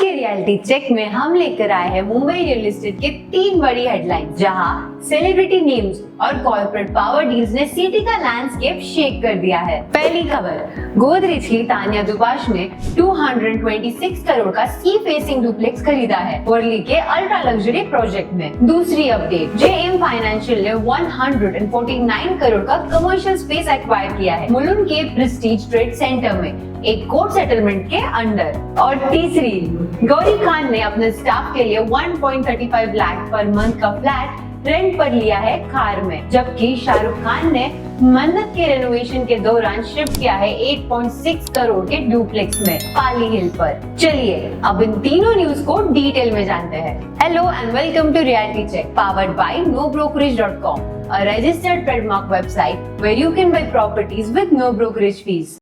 के reality check में हम लेकर आए हैं मुंबई रियल एस्टेट के 3 बड़ी हेडलाइंस, जहां सेलिब्रिटी नेम्स और कॉर्पोरेट पावर डील्स ने सिटी का लैंडस्केप शेक कर दिया है। पहली खबर, गोदरेज की तान्या दुबाश ने 226 करोड़ का सी फेसिंग डुप्लेक्स खरीदा है वर्ली के अल्ट्रा लग्जरी प्रोजेक्ट में। दूसरी अपडेट, जेएम फाइनेंशियल ने 149 करोड़ का कमर्शियल स्पेस एक्वायर किया है मुलुंड के प्रेस्टीज ट्रेड सेंटर में, एक कोर्ट सेटलमेंट के अंडर। और तीसरी, गौरी खान ने अपने स्टाफ के लिए 1.35 लाख पर मंथ का फ्लैट रेंट पर लिया है खार में, जबकि शाहरुख खान ने मन्नत के रेनोवेशन के दौरान शिफ्ट किया है 8.6 करोड़ के डुप्लेक्स में पाली हिल पर। चलिए अब इन तीनों न्यूज को डिटेल में जानते हैं। Hello and welcome to reality check, powered by nobrokerage.com, a registered trademark website where you can buy properties with no brokerage fees.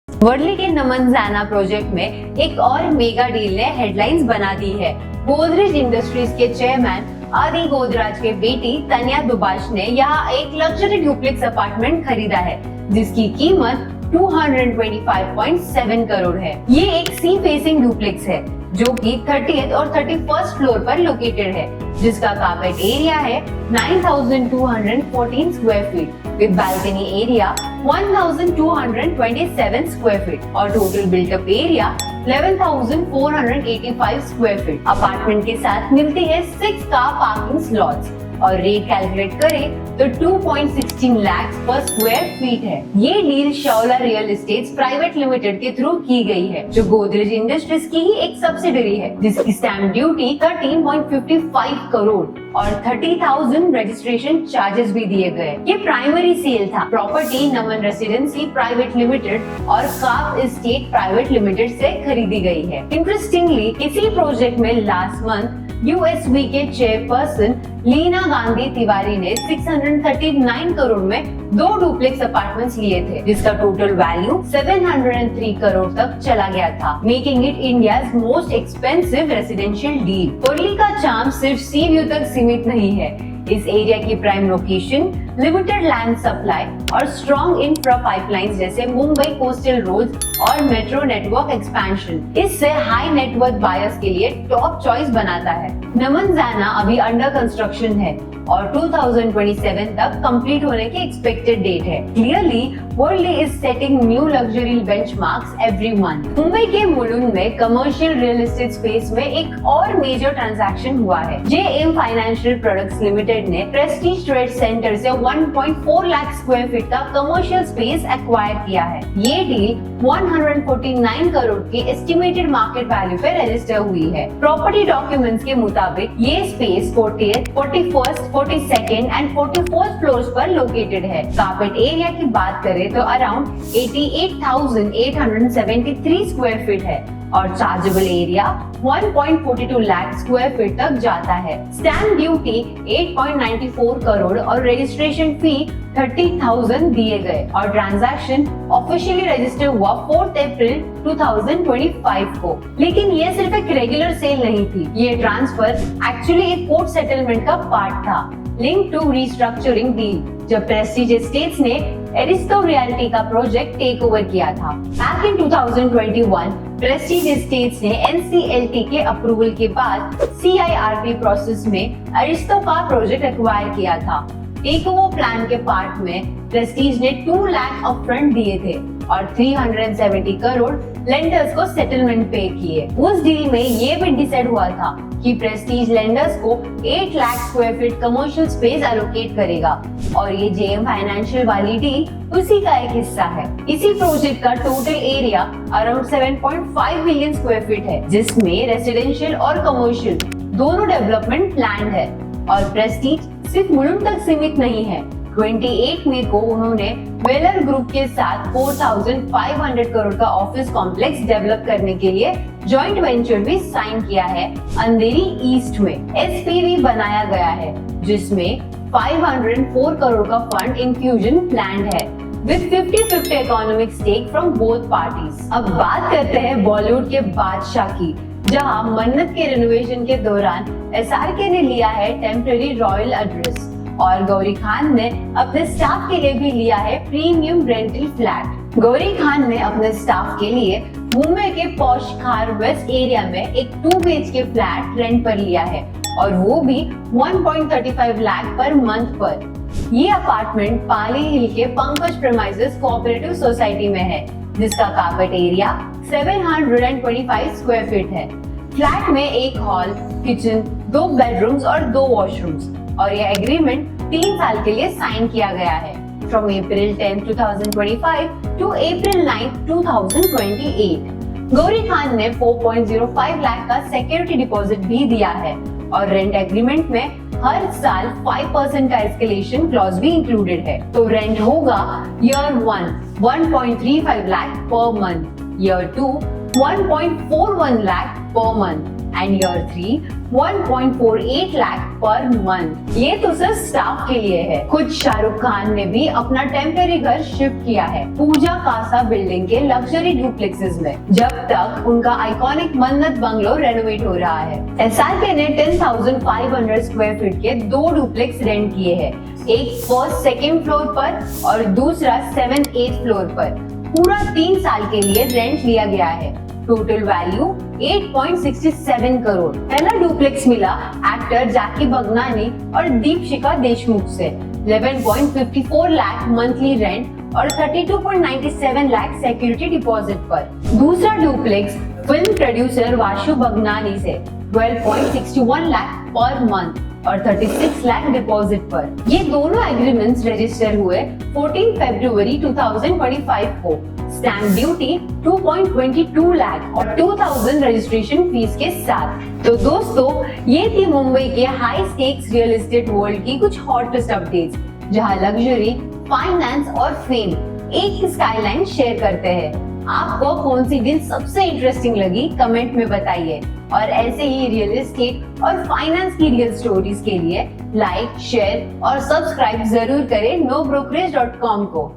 Worli के नमनजाना प्रोजेक्ट में एक और मेगा डील ने हेडलाइंस बना दी है। गोदरेज इंडस्ट्रीज के चेयरमैन आदि गोदराज के बेटी तान्या दुबाश ने यहाँ एक लग्जरी डुप्लेक्स अपार्टमेंट खरीदा है, जिसकी कीमत 225.7 करोड़ है। ये एक सी फेसिंग डुप्लेक्स है जो कि 30th और 31st फ्लोर पर लोकेटेड है, जिसका कार्पेट एरिया है 9,214 square feet with balcony area 1,227 square feet और total built up area 11,485 square feet. Apartment के साथ मिलती है 6 कार पार्किंग स्लॉट्स और रेट कैलकुलेट करें तो 2.16 लाख पर स्क्वायर फीट है। ये डील शाओला रियल एस्टेट्स प्राइवेट लिमिटेड के थ्रू की गई है, जो गोदरेज इंडस्ट्रीज की ही एक सब्सिडरी है, जिसकी स्टैंप ड्यूटी 13.55 करोड़ और 30,000 रजिस्ट्रेशन चार्जेस भी दिए गए। ये प्राइमरी सेल था। प्रॉपर्टी नमन रेसिडेंसी प्राइवेट लिमिटेड और काप एस्टेट प्राइवेट लिमिटेड से खरीदी गई है। इंटरेस्टिंगली, इसी प्रोजेक्ट में लास्ट मंथ यूएसवी के चेयरपर्सन लीना गांधी तिवारी ने 639 करोड़ में 2 डुप्लेक्स अपार्टमेंट्स लिए थे, जिसका टोटल वैल्यू 703 करोड़ तक चला गया था, making it India's most expensive residential deal. Worli का चार्म सिर्फ सी व्यू तक सीमित नहीं है। इस एरिया की prime location, limited land supply और स्ट्रॉन्ग इंफ्रा पाइपलाइंस जैसे मुंबई कोस्टल रोड्स और मेट्रो नेटवर्क एक्सपेंशन इससे हाई नेटवर्थ बायर्स के लिए टॉप चॉइस बनाता है। नमनजाना अभी अंडर कंस्ट्रक्शन है और 2027 तक कंप्लीट होने की एक्सपेक्टेड डेट है। Clearly Worli is setting new luxury benchmarks every month. Mumbai के मुलुंड में कमर्शियल रियल एस्टेट स्पेस में एक और मेजर ट्रांजैक्शन हुआ है। जेएम फाइनेंशियल प्रोडक्ट्स लिमिटेड ने प्रेस्टीज ट्रेड सेंटर से 1.4 लाख स्क्वायर फीट का कमर्शियल स्पेस एक्वायर किया है। ये डील 149 करोड़ के एस्टिमेटेड मार्केट वैल्यू पे रजिस्टर हुई है। प्रॉपर्टी डॉक्यूमेंट्स के मुताबिक ये space 40th, 41st, 42nd and 44th floors पर लोकेटेड है। कार्पेट एरिया की बात करें तो अराउंड 88,873 स्क्वायर फीट है और chargeable area 1.42 lakh square feet तक जाता है। स्टैंप ड्यूटी 8.94 करोड़ और रजिस्ट्रेशन फी 30,000 दिए गए और ट्रांजैक्शन ऑफिशियली रजिस्टर हुआ 4 अप्रैल 2025 को। लेकिन ये सिर्फ एक रेगुलर सेल नहीं थी, ये ट्रांसफर एक्चुअली एक कोर्ट सेटलमेंट का पार्ट था, लिंक टू रीस्ट्रक्चरिंग डील, जब प्रेस्टीज एस्टेट्स ने एरिस्टो रियल्टी का प्रोजेक्ट टेक ओवर किया था। बैक इन 2021 प्रेस्टीज एस्टेट्स ने एनसीएलटी के अप्रूवल के बाद सीआईआरपी प्रोसेस में एरिस्टो का प्रोजेक्ट एक्वायर किया था। टेक ओवर प्लान के पार्ट में प्रेस्टीज ने 2 लाख अपफ्रंट दिए थे और 370 करोड़ लेंडर्स को सेटलमेंट पे किए। उस डील में ये भी डिसाइड हुआ था कि प्रेस्टीज लेंडर्स को 8 lakh square feet commercial space allocate करेगा और ये जेएम फाइनेंशियल वाली डील उसी का एक हिस्सा है। इसी प्रोजेक्ट का total area around 7.5 million square feet है, जिसमें रेसिडेंशियल और कमर्शियल दोनों डेवलपमेंट प्लान है और प्रेस्टीज सिर्फ मुलुंड तक सीमित नहीं है। 28 मई को उन्होंने वेलर ग्रुप के साथ 4,500 करोड़ का ऑफिस कॉम्प्लेक्स डेवलप करने के लिए जॉइंट वेंचर भी साइन किया है अंधेरी ईस्ट में। एसपीवी बनाया गया है, जिसमें 504 करोड़ का फंड इन्फ्यूजन प्लान्ड है with 50-50 economic stake from both parties. अब बात करते हैं बॉलीवुड के बादशाह की, जहां मन्नत के रेनोवेशन के दौरान एसआरके ने लिया है टेम्पररी रॉयल एड्रेस और गौरी खान ने अपने स्टाफ के लिए भी लिया है premium rental flat. Gauri Khan ने अपने स्टाफ के लिए मुंबई के पॉश खार वेस्ट एरिया में एक 2 BHK फ्लैट रेंट पर लिया है और वो भी 1.35 लाख पर मंथ पर। ये अपार्टमेंट पाली हिल के पंकज प्रेमाइसेस कोऑपरेटिव सोसाइटी में है, जिसका कार्पेट एरिया 725 स्क्वायर फीट है। फ्लैट में एक हॉल, किचन, 2 बेडरूम्स और 2 वॉशरूम्स और ये एग्रीमेंट 3 साल के लिए साइन किया गया है, from April 10, 2025 to April 9, 2028। Gauri Khan ने 4.05 लाख का सिक्योरिटी डिपॉजिट भी दिया है और रेंट एग्रीमेंट में हर साल 5% का एस्केलेशन क्लॉज भी इंक्लूडेड है। तो रेंट होगा year 1 1.35 lakh per month, year 2 1.41 lakh per month and year 3 1.48 lakh per month. ये तो सिर्फ स्टाफ के लिए है। खुद शाहरुख खान ने भी अपना टेम्परेरी घर शिफ्ट किया है पूजा कासा बिल्डिंग के लग्जरी डुप्लेक्सेस में, जब तक उनका आइकॉनिक मन्नत बंगलो रेनोवेट हो रहा है। SRK ने 10,500 स्क्वायर फीट के 2 डुप्लेक्स रेंट किए हैं, एक फर्स्ट सेकेंड फ्लोर पर और दूसरा 7th-8th फ्लोर पर। पूरा 3 साल के लिए रेंट लिया गया है। Total value 8.67 crore. पहला डुप्लेक्स मिला एक्टर जैकी बगनानी और दीपशिखा देशमुख से 11.54 लाख मंथली रेंट और 32.97 लाख सिक्योरिटी डिपॉजिट पर। दूसरा duplex film producer Vashu Bhagnani से 12.61 लाख पर मंथ और 36 लाख डिपॉजिट पर। ये दोनों एग्रीमेंट्स रजिस्टर हुए 14 फरवरी 2025 को। स्टैम्प ड्यूटी 2.22 लाख और 2000 रजिस्ट्रेशन फीस के साथ। तो दोस्तों, ये थी मुंबई के high stakes real estate world की कुछ हॉटेस्ट अपडेट्स, जहां लग्जरी, फाइनेंस और फेम एक ही स्काईलाइन शेयर करते हैं। आपको कौन सी डील सबसे इंटरेस्टिंग लगी, कमेंट में बताइए। और ऐसे ही रियल एस्टेट और फाइनेंस की रियल स्टोरीज के लिए लाइक, शेयर और सब्सक्राइब जरूर करें nobrokerage.com को।